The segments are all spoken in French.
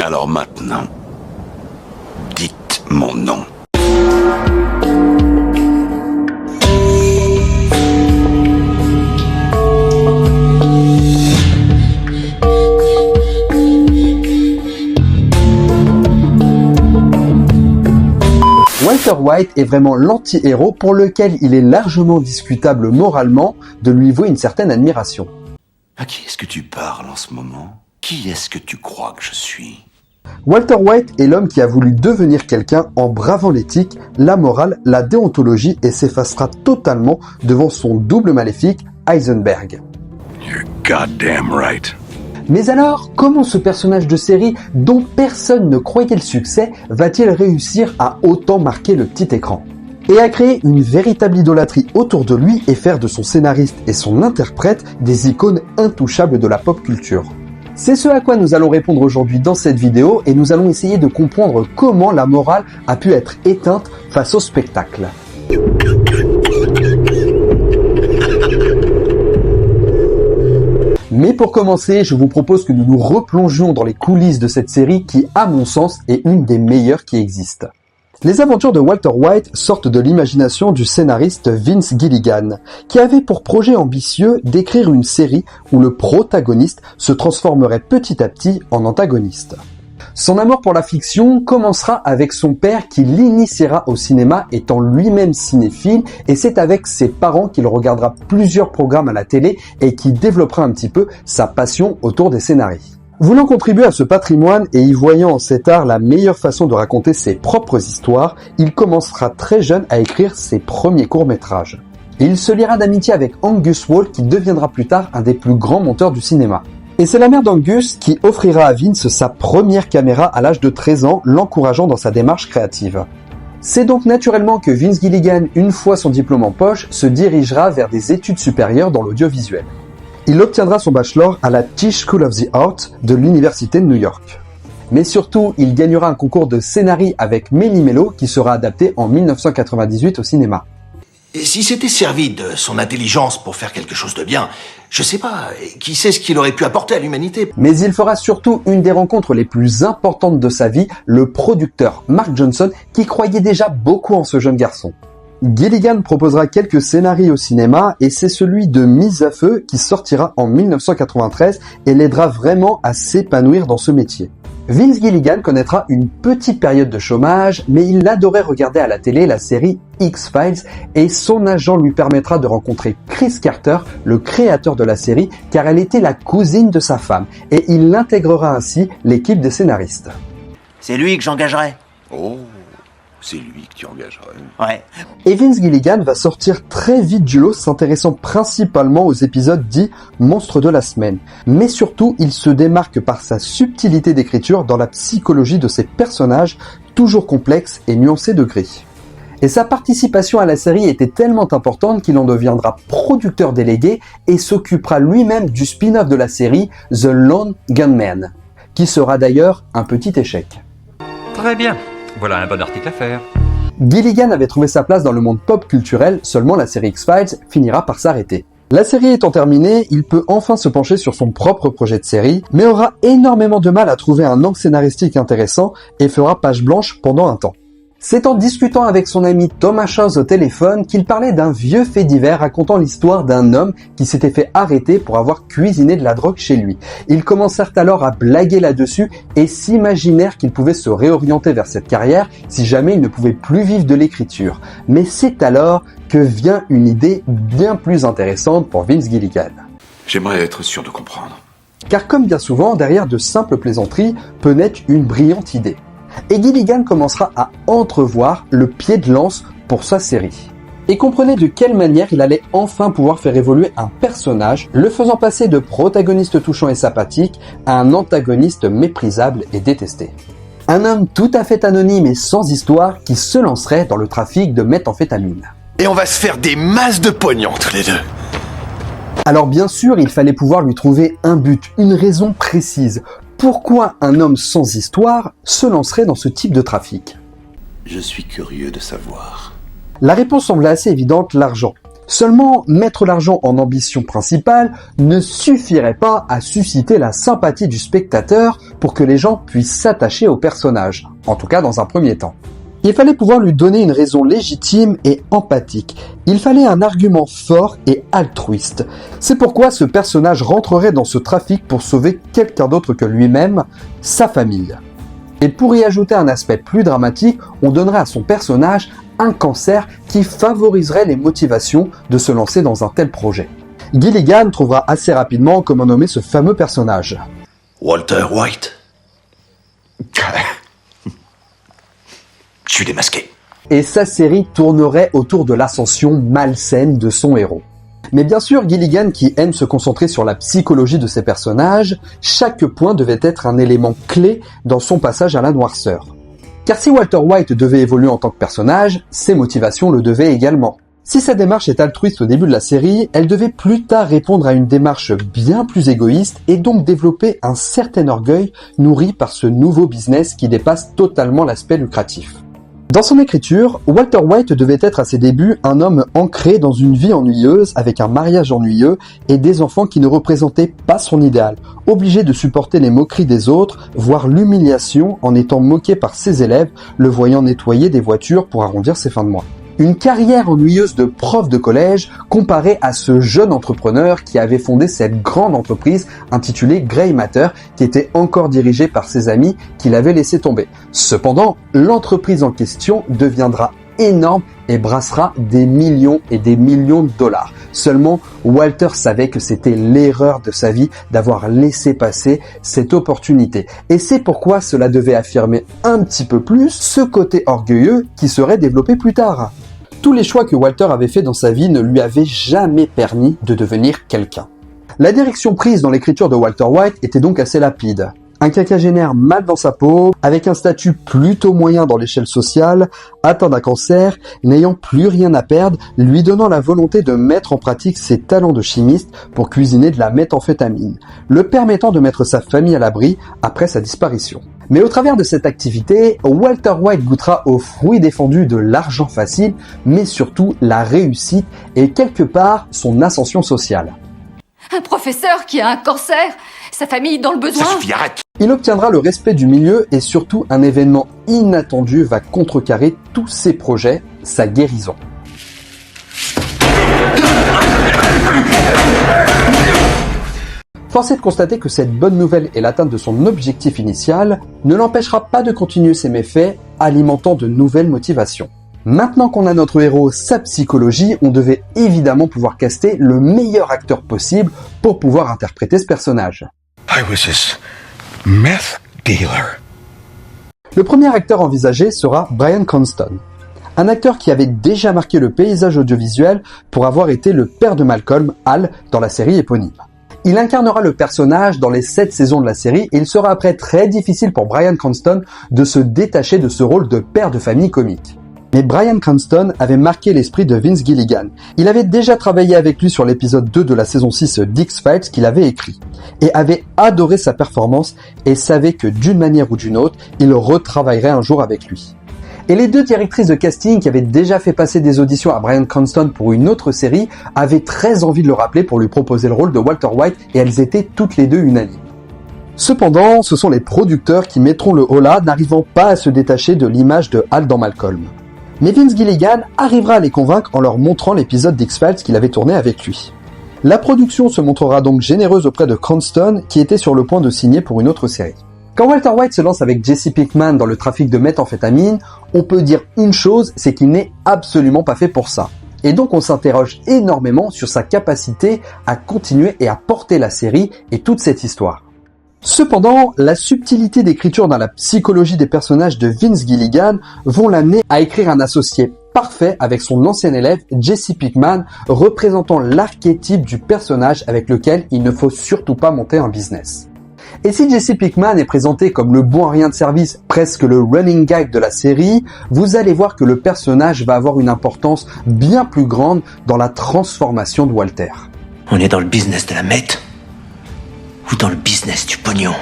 Alors maintenant, dites mon nom. Walter White est vraiment l'anti-héros pour lequel il est largement discutable moralement de lui vouer une certaine admiration. À qui est-ce que tu parles en ce moment? Qui est-ce que tu crois que je suis? Walter White est l'homme qui a voulu devenir quelqu'un en bravant l'éthique, la morale, la déontologie et s'effacera totalement devant son double maléfique, Heisenberg. You're goddamn right. Mais alors, comment ce personnage de série, dont personne ne croyait le succès, va-t-il réussir à autant marquer le petit écran? Et à créer une véritable idolâtrie autour de lui et faire de son scénariste et son interprète des icônes intouchables de la pop culture? C'est ce à quoi nous allons répondre aujourd'hui dans cette vidéo et nous allons essayer de comprendre comment la morale a pu être éteinte face au spectacle. Mais pour commencer, je vous propose que nous nous replongions dans les coulisses de cette série qui, à mon sens, est une des meilleures qui existent. Les aventures de Walter White sortent de l'imagination du scénariste Vince Gilligan, qui avait pour projet ambitieux d'écrire une série où le protagoniste se transformerait petit à petit en antagoniste. Son amour pour la fiction commencera avec son père qui l'initiera au cinéma étant lui-même cinéphile et c'est avec ses parents qu'il regardera plusieurs programmes à la télé et qui développera un petit peu sa passion autour des scénarios. Voulant contribuer à ce patrimoine et y voyant en cet art la meilleure façon de raconter ses propres histoires, il commencera très jeune à écrire ses premiers courts-métrages. Il se liera d'amitié avec Angus Wall qui deviendra plus tard un des plus grands monteurs du cinéma. Et c'est la mère d'Angus qui offrira à Vince sa première caméra à l'âge de 13 ans, l'encourageant dans sa démarche créative. C'est donc naturellement que Vince Gilligan, une fois son diplôme en poche, se dirigera vers des études supérieures dans l'audiovisuel. Il obtiendra son bachelor à la Tisch School of the Art de l'Université de New York. Mais surtout, il gagnera un concours de scénario avec Mélie Mello qui sera adapté en 1998 au cinéma. Et si c'était servi de son intelligence pour faire quelque chose de bien, je sais pas, qui sait ce qu'il aurait pu apporter à l'humanité? Mais il fera surtout une des rencontres les plus importantes de sa vie, le producteur Mark Johnson, qui croyait déjà beaucoup en ce jeune garçon. Gilligan proposera quelques scénarios au cinéma et c'est celui de Mise à feu qui sortira en 1993 et l'aidera vraiment à s'épanouir dans ce métier. Vince Gilligan connaîtra une petite période de chômage, mais il adorait regarder à la télé la série X-Files et son agent lui permettra de rencontrer Chris Carter, le créateur de la série, car elle était la cousine de sa femme et il intégrera ainsi l'équipe des scénaristes. C'est lui que j'engagerai. Oh, c'est lui que tu engagerais. Ouais. Et Vince Gilligan va sortir très vite du lot, s'intéressant principalement aux épisodes dits monstres de la semaine. Mais surtout, il se démarque par sa subtilité d'écriture dans la psychologie de ses personnages, toujours complexes et nuancés de gris. Et sa participation à la série était tellement importante qu'il en deviendra producteur délégué et s'occupera lui-même du spin-off de la série The Lone Gunman, qui sera d'ailleurs un petit échec. Très bien. Voilà un bon article à faire. Gilligan avait trouvé sa place dans le monde pop culturel, seulement la série X-Files finira par s'arrêter. La série étant terminée, il peut enfin se pencher sur son propre projet de série, mais aura énormément de mal à trouver un angle scénaristique intéressant et fera page blanche pendant un temps. C'est en discutant avec son ami Thomas Shows au téléphone qu'il parlait d'un vieux fait divers racontant l'histoire d'un homme qui s'était fait arrêter pour avoir cuisiné de la drogue chez lui. Ils commencèrent alors à blaguer là-dessus et s'imaginèrent qu'il pouvait se réorienter vers cette carrière si jamais il ne pouvait plus vivre de l'écriture. Mais c'est alors que vient une idée bien plus intéressante pour Vince Gilligan. J'aimerais être sûr de comprendre. Car comme bien souvent, derrière de simples plaisanteries peut naître une brillante idée. Et Gilligan commencera à entrevoir le pied de lance pour sa série. Et comprenait de quelle manière il allait enfin pouvoir faire évoluer un personnage, le faisant passer de protagoniste touchant et sympathique à un antagoniste méprisable et détesté. Un homme tout à fait anonyme et sans histoire qui se lancerait dans le trafic de méthamphétamine. Et on va se faire des masses de pognon tous les deux. Alors bien sûr, il fallait pouvoir lui trouver un but, une raison précise. Pourquoi un homme sans histoire se lancerait dans ce type de trafic? Je suis curieux de savoir. La réponse semblait assez évidente, l'argent. Seulement, mettre l'argent en ambition principale ne suffirait pas à susciter la sympathie du spectateur pour que les gens puissent s'attacher au personnage, en tout cas dans un premier temps. Il fallait pouvoir lui donner une raison légitime et empathique. Il fallait un argument fort et altruiste. C'est pourquoi ce personnage rentrerait dans ce trafic pour sauver quelqu'un d'autre que lui-même, sa famille. Et pour y ajouter un aspect plus dramatique, on donnerait à son personnage un cancer qui favoriserait les motivations de se lancer dans un tel projet. Gilligan trouvera assez rapidement comment nommer ce fameux personnage. Walter White. Je suis démasqué. Et sa série tournerait autour de l'ascension malsaine de son héros. Mais bien sûr, Gilligan, qui aime se concentrer sur la psychologie de ses personnages, chaque point devait être un élément clé dans son passage à la noirceur. Car si Walter White devait évoluer en tant que personnage, ses motivations le devaient également. Si sa démarche est altruiste au début de la série, elle devait plus tard répondre à une démarche bien plus égoïste et donc développer un certain orgueil nourri par ce nouveau business qui dépasse totalement l'aspect lucratif. Dans son écriture, Walter White devait être à ses débuts un homme ancré dans une vie ennuyeuse avec un mariage ennuyeux et des enfants qui ne représentaient pas son idéal, obligé de supporter les moqueries des autres, voire l'humiliation en étant moqué par ses élèves, le voyant nettoyer des voitures pour arrondir ses fins de mois. Une carrière ennuyeuse de prof de collège comparée à ce jeune entrepreneur qui avait fondé cette grande entreprise intitulée Grey Matter qui était encore dirigée par ses amis qui l'avaient laissé tomber. Cependant, l'entreprise en question deviendra énorme et brassera des millions et des millions de dollars. Seulement, Walter savait que c'était l'erreur de sa vie d'avoir laissé passer cette opportunité. Et c'est pourquoi cela devait affirmer un petit peu plus ce côté orgueilleux qui serait développé plus tard. Tous les choix que Walter avait fait dans sa vie ne lui avaient jamais permis de devenir quelqu'un. La direction prise dans l'écriture de Walter White était donc assez lapide. Un quinquagénaire mal dans sa peau, avec un statut plutôt moyen dans l'échelle sociale, atteint d'un cancer, n'ayant plus rien à perdre, lui donnant la volonté de mettre en pratique ses talents de chimiste pour cuisiner de la méthamphétamine, le permettant de mettre sa famille à l'abri après sa disparition. Mais au travers de cette activité, Walter White goûtera aux fruits défendus de l'argent facile, mais surtout la réussite et quelque part son ascension sociale. Un professeur qui a un cancer, sa famille dans le besoin. Ça suffit, arrête. Il obtiendra le respect du milieu et surtout un événement inattendu va contrecarrer tous ses projets, sa guérison. Force est de constater que cette bonne nouvelle et l'atteinte de son objectif initial ne l'empêchera pas de continuer ses méfaits, alimentant de nouvelles motivations. Maintenant qu'on a notre héros, sa psychologie, on devait évidemment pouvoir caster le meilleur acteur possible pour pouvoir interpréter ce personnage. I was his meth dealer. Le premier acteur envisagé sera Bryan Cranston, un acteur qui avait déjà marqué le paysage audiovisuel pour avoir été le père de Malcolm, Hal, dans la série éponyme. Il incarnera le personnage dans les 7 saisons de la série et il sera après très difficile pour Bryan Cranston de se détacher de ce rôle de père de famille comique. Mais Bryan Cranston avait marqué l'esprit de Vince Gilligan. Il avait déjà travaillé avec lui sur l'épisode 2 de la saison 6 d'X-Files qu'il avait écrit, et avait adoré sa performance et savait que d'une manière ou d'une autre, il retravaillerait un jour avec lui. Et les 2 directrices de casting qui avaient déjà fait passer des auditions à Bryan Cranston pour une autre série avaient très envie de le rappeler pour lui proposer le rôle de Walter White et elles étaient toutes les 2 unanimes. Cependant, ce sont les producteurs qui mettront le holà, n'arrivant pas à se détacher de l'image de Hal dans Malcolm. Mais Vince Gilligan arrivera à les convaincre en leur montrant l'épisode d'X-Files qu'il avait tourné avec lui. La production se montrera donc généreuse auprès de Cranston qui était sur le point de signer pour une autre série. Quand Walter White se lance avec Jesse Pinkman dans le trafic de méthamphétamine, on peut dire une chose, c'est qu'il n'est absolument pas fait pour ça. Et donc on s'interroge énormément sur sa capacité à continuer et à porter la série et toute cette histoire. Cependant, la subtilité d'écriture dans la psychologie des personnages de Vince Gilligan vont l'amener à écrire un associé parfait avec son ancien élève Jesse Pinkman, représentant l'archétype du personnage avec lequel il ne faut surtout pas monter un business. Et si Jesse Pinkman est présenté comme le bon à rien de service, presque le running gag de la série, vous allez voir que le personnage va avoir une importance bien plus grande dans la transformation de Walter. On est dans le business de la meth ou dans le business du pognon?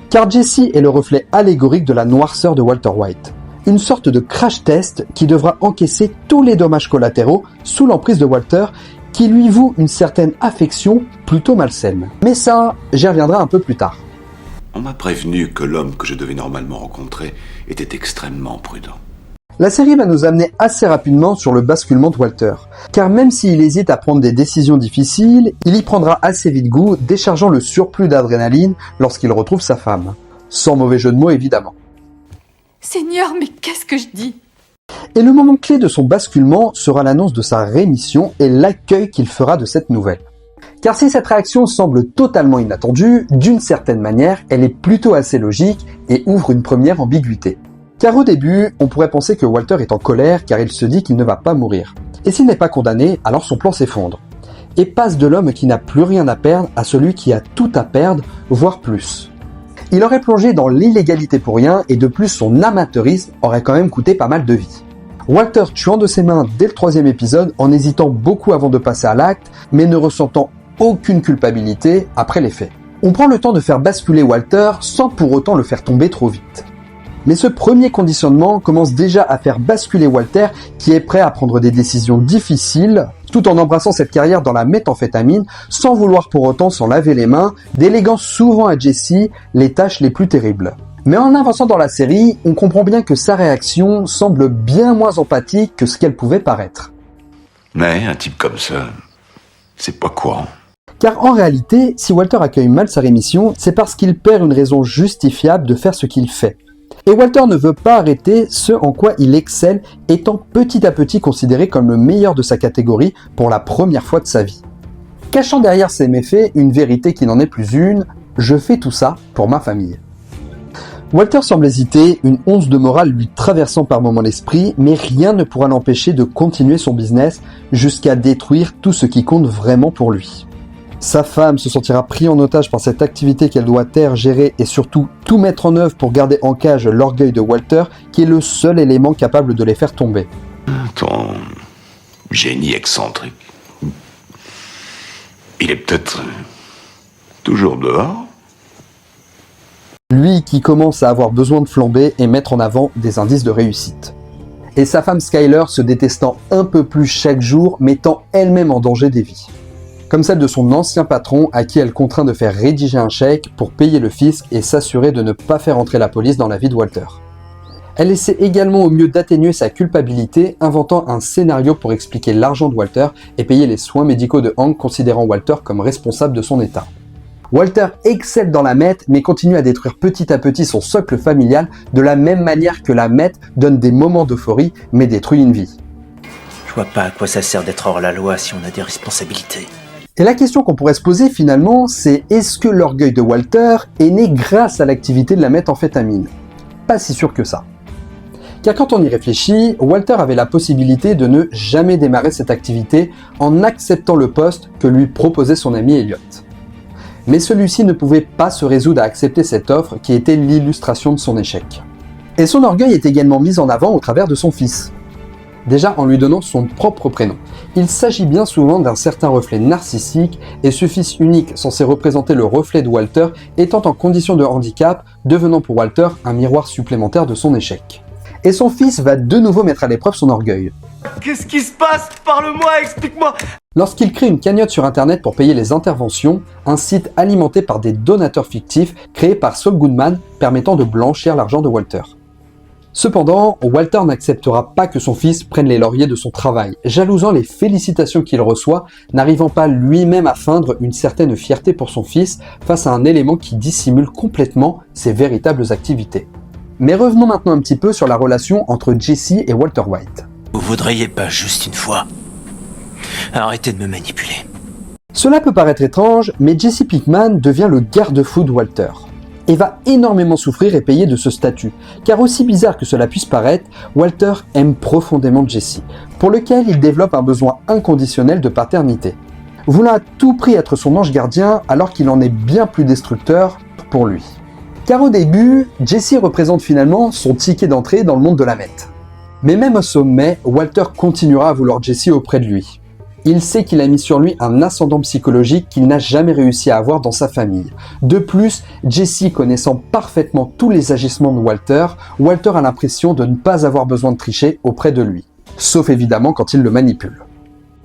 Car Jesse est le reflet allégorique de la noirceur de Walter White. Une sorte de crash test qui devra encaisser tous les dommages collatéraux sous l'emprise de Walter, qui lui voue une certaine affection plutôt malsaine. Mais ça, j'y reviendrai un peu plus tard. On m'a prévenu que l'homme que je devais normalement rencontrer était extrêmement prudent. La série va nous amener assez rapidement sur le basculement de Walter, car même s'il hésite à prendre des décisions difficiles, il y prendra assez vite goût, déchargeant le surplus d'adrénaline lorsqu'il retrouve sa femme. Sans mauvais jeu de mots évidemment. Seigneur, mais qu'est-ce que je dis? Et le moment clé de son basculement sera l'annonce de sa rémission et l'accueil qu'il fera de cette nouvelle. Car si cette réaction semble totalement inattendue, d'une certaine manière, elle est plutôt assez logique et ouvre une première ambiguïté. Car au début, on pourrait penser que Walter est en colère car il se dit qu'il ne va pas mourir. Et s'il n'est pas condamné, alors son plan s'effondre. Et passe de l'homme qui n'a plus rien à perdre à celui qui a tout à perdre, voire plus. Il aurait plongé dans l'illégalité pour rien et de plus son amateurisme aurait quand même coûté pas mal de vies. Walter tuant de ses mains dès le 3e épisode en hésitant beaucoup avant de passer à l'acte, mais ne ressentant aucune culpabilité après les faits. On prend le temps de faire basculer Walter sans pour autant le faire tomber trop vite. Mais ce premier conditionnement commence déjà à faire basculer Walter qui est prêt à prendre des décisions difficiles tout en embrassant cette carrière dans la méthamphétamine sans vouloir pour autant s'en laver les mains, déléguant souvent à Jesse les tâches les plus terribles. Mais en avançant dans la série, on comprend bien que sa réaction semble bien moins empathique que ce qu'elle pouvait paraître. Mais un type comme ça, c'est pas courant. Car en réalité, si Walter accueille mal sa rémission, c'est parce qu'il perd une raison justifiable de faire ce qu'il fait. Et Walter ne veut pas arrêter ce en quoi il excelle, étant petit à petit considéré comme le meilleur de sa catégorie pour la première fois de sa vie. Cachant derrière ses méfaits une vérité qui n'en est plus une, je fais tout ça pour ma famille. Walter semble hésiter, une once de morale lui traversant par moments l'esprit, mais rien ne pourra l'empêcher de continuer son business jusqu'à détruire tout ce qui compte vraiment pour lui. Sa femme se sentira pris en otage par cette activité qu'elle doit taire, gérer et surtout tout mettre en œuvre pour garder en cage l'orgueil de Walter, qui est le seul élément capable de les faire tomber. Ton génie excentrique. Il est peut-être toujours dehors. Lui qui commence à avoir besoin de flamber et mettre en avant des indices de réussite. Et sa femme Skyler se détestant un peu plus chaque jour, mettant elle-même en danger des vies. Comme celle de son ancien patron à qui elle contraint de faire rédiger un chèque pour payer le fisc et s'assurer de ne pas faire entrer la police dans la vie de Walter. Elle essaie également au mieux d'atténuer sa culpabilité, inventant un scénario pour expliquer l'argent de Walter et payer les soins médicaux de Hank, considérant Walter comme responsable de son état. Walter excelle dans la meth, mais continue à détruire petit à petit son socle familial de la même manière que la meth donne des moments d'euphorie, mais détruit une vie. Je vois pas à quoi ça sert d'être hors la loi si on a des responsabilités. Et la question qu'on pourrait se poser finalement, c'est est-ce que l'orgueil de Walter est né grâce à l'activité de la méthamphétamine ? Pas si sûr que ça. Car quand on y réfléchit, Walter avait la possibilité de ne jamais démarrer cette activité en acceptant le poste que lui proposait son ami Elliot. Mais celui-ci ne pouvait pas se résoudre à accepter cette offre qui était l'illustration de son échec. Et son orgueil est également mis en avant au travers de son fils. Déjà en lui donnant son propre prénom. Il s'agit bien souvent d'un certain reflet narcissique et ce fils unique censé représenter le reflet de Walter étant en condition de handicap, devenant pour Walter un miroir supplémentaire de son échec. Et son fils va de nouveau mettre à l'épreuve son orgueil. Qu'est-ce qui se passe? Parle-moi, explique-moi. Lorsqu'il crée une cagnotte sur internet pour payer les interventions, un site alimenté par des donateurs fictifs créé par Saul Goodman permettant de blanchir l'argent de Walter. Cependant, Walter n'acceptera pas que son fils prenne les lauriers de son travail, jalousant les félicitations qu'il reçoit, n'arrivant pas lui-même à feindre une certaine fierté pour son fils face à un élément qui dissimule complètement ses véritables activités. Mais revenons maintenant un petit peu sur la relation entre Jesse et Walter White. Vous voudriez pas juste une fois arrêtez de me manipuler. Cela peut paraître étrange, mais Jesse Pinkman devient le garde-fou de Walter. Et va énormément souffrir et payer de ce statut, car aussi bizarre que cela puisse paraître, Walter aime profondément Jesse, pour lequel il développe un besoin inconditionnel de paternité, voulant à tout prix être son ange gardien alors qu'il en est bien plus destructeur pour lui. Car au début, Jesse représente finalement son ticket d'entrée dans le monde de la meth. Mais même au sommet, Walter continuera à vouloir Jesse auprès de lui. Il sait qu'il a mis sur lui un ascendant psychologique qu'il n'a jamais réussi à avoir dans sa famille. De plus, Jesse connaissant parfaitement tous les agissements de Walter, Walter a l'impression de ne pas avoir besoin de tricher auprès de lui. Sauf évidemment quand il le manipule.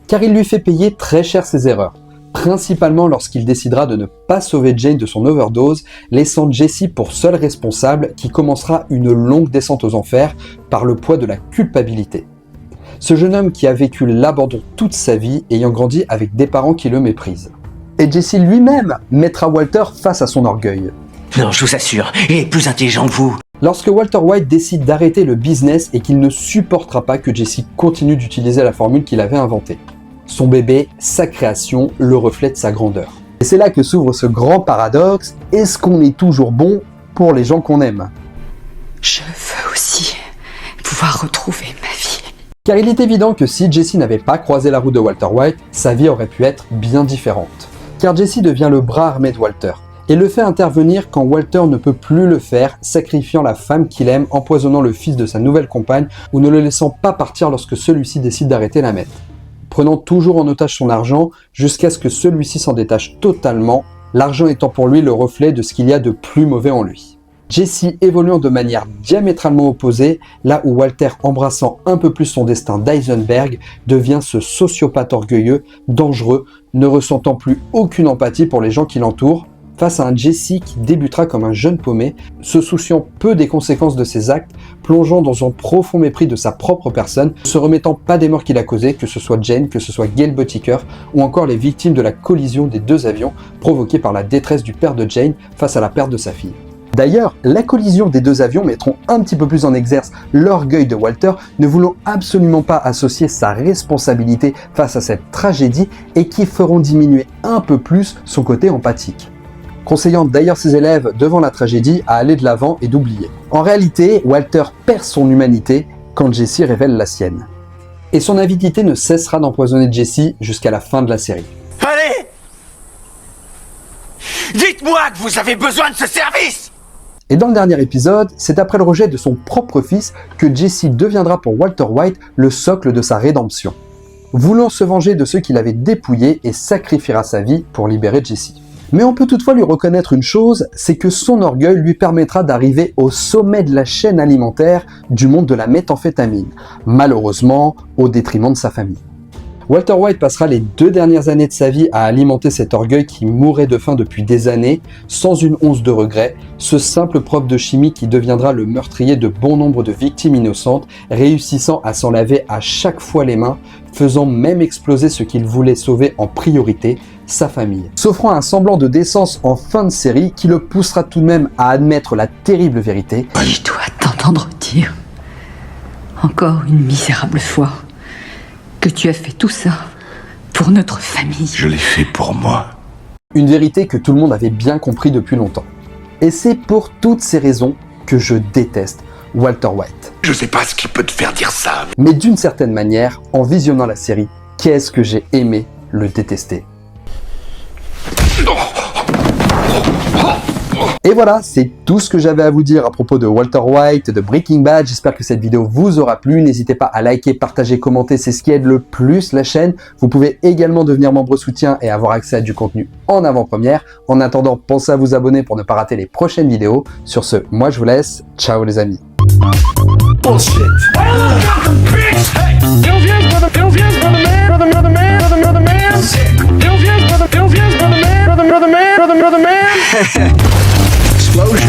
Car il lui fait payer très cher ses erreurs. Principalement lorsqu'il décidera de ne pas sauver Jane de son overdose, laissant Jesse pour seul responsable qui commencera une longue descente aux enfers par le poids de la culpabilité. Ce jeune homme qui a vécu l'abandon toute sa vie, ayant grandi avec des parents qui le méprisent. Et Jesse lui-même mettra Walter face à son orgueil. Non, je vous assure, il est plus intelligent que vous. Lorsque Walter White décide d'arrêter le business et qu'il ne supportera pas que Jesse continue d'utiliser la formule qu'il avait inventée. Son bébé, sa création, le reflet de sa grandeur. Et c'est là que s'ouvre ce grand paradoxe, est-ce qu'on est toujours bon pour les gens qu'on aime? Je veux aussi pouvoir retrouver ma vie. Car il est évident que si Jesse n'avait pas croisé la route de Walter White, sa vie aurait pu être bien différente. Car Jesse devient le bras armé de Walter, et le fait intervenir quand Walter ne peut plus le faire, sacrifiant la femme qu'il aime, empoisonnant le fils de sa nouvelle compagne, ou ne le laissant pas partir lorsque celui-ci décide d'arrêter la meth. Prenant toujours en otage son argent, jusqu'à ce que celui-ci s'en détache totalement, l'argent étant pour lui le reflet de ce qu'il y a de plus mauvais en lui. Jesse évoluant de manière diamétralement opposée, là où Walter, embrassant un peu plus son destin d'Eisenberg, devient ce sociopathe orgueilleux, dangereux, ne ressentant plus aucune empathie pour les gens qui l'entourent, face à un Jesse qui débutera comme un jeune paumé, se souciant peu des conséquences de ses actes, plongeant dans un profond mépris de sa propre personne, ne se remettant pas des morts qu'il a causées, que ce soit Jane, que ce soit Gail Botiker, ou encore les victimes de la collision des deux avions provoquée par la détresse du père de Jane face à la perte de sa fille. D'ailleurs, la collision des deux avions mettront un petit peu plus en exerce l'orgueil de Walter, ne voulant absolument pas associer sa responsabilité face à cette tragédie et qui feront diminuer un peu plus son côté empathique. Conseillant d'ailleurs ses élèves devant la tragédie à aller de l'avant et d'oublier. En réalité, Walter perd son humanité quand Jesse révèle la sienne. Et son avidité ne cessera d'empoisonner Jesse jusqu'à la fin de la série. Allez! Dites-moi que vous avez besoin de ce service! Et dans le dernier épisode, c'est après le rejet de son propre fils que Jesse deviendra pour Walter White le socle de sa rédemption. Voulant se venger de ceux qu'il avait dépouillés et sacrifiera sa vie pour libérer Jesse. Mais on peut toutefois lui reconnaître une chose, c'est que son orgueil lui permettra d'arriver au sommet de la chaîne alimentaire du monde de la méthamphétamine, malheureusement au détriment de sa famille. Walter White passera les 2 dernières années de sa vie à alimenter cet orgueil qui mourait de faim depuis des années, sans une once de regret, ce simple prof de chimie qui deviendra le meurtrier de bon nombre de victimes innocentes, réussissant à s'en laver à chaque fois les mains, faisant même exploser ce qu'il voulait sauver en priorité, sa famille. S'offrant un semblant de décence en fin de série qui le poussera tout de même à admettre la terrible vérité. Je dois t'entendre dire, encore une misérable fois, que tu as fait tout ça pour notre famille. Je l'ai fait pour moi. Une vérité que tout le monde avait bien compris depuis longtemps. Et c'est pour toutes ces raisons que je déteste Walter White. Je sais pas ce qui peut te faire dire ça. Mais d'une certaine manière, en visionnant la série, qu'est-ce que j'ai aimé le détester. Et voilà, c'est tout ce que j'avais à vous dire à propos de Walter White, de Breaking Bad. J'espère que cette vidéo vous aura plu. N'hésitez pas à liker, partager, commenter, c'est ce qui aide le plus la chaîne. Vous pouvez également devenir membre soutien et avoir accès à du contenu en avant-première. En attendant, pensez à vous abonner pour ne pas rater les prochaines vidéos. Sur ce, moi je vous laisse. Ciao les amis. Bullshit! Explosion!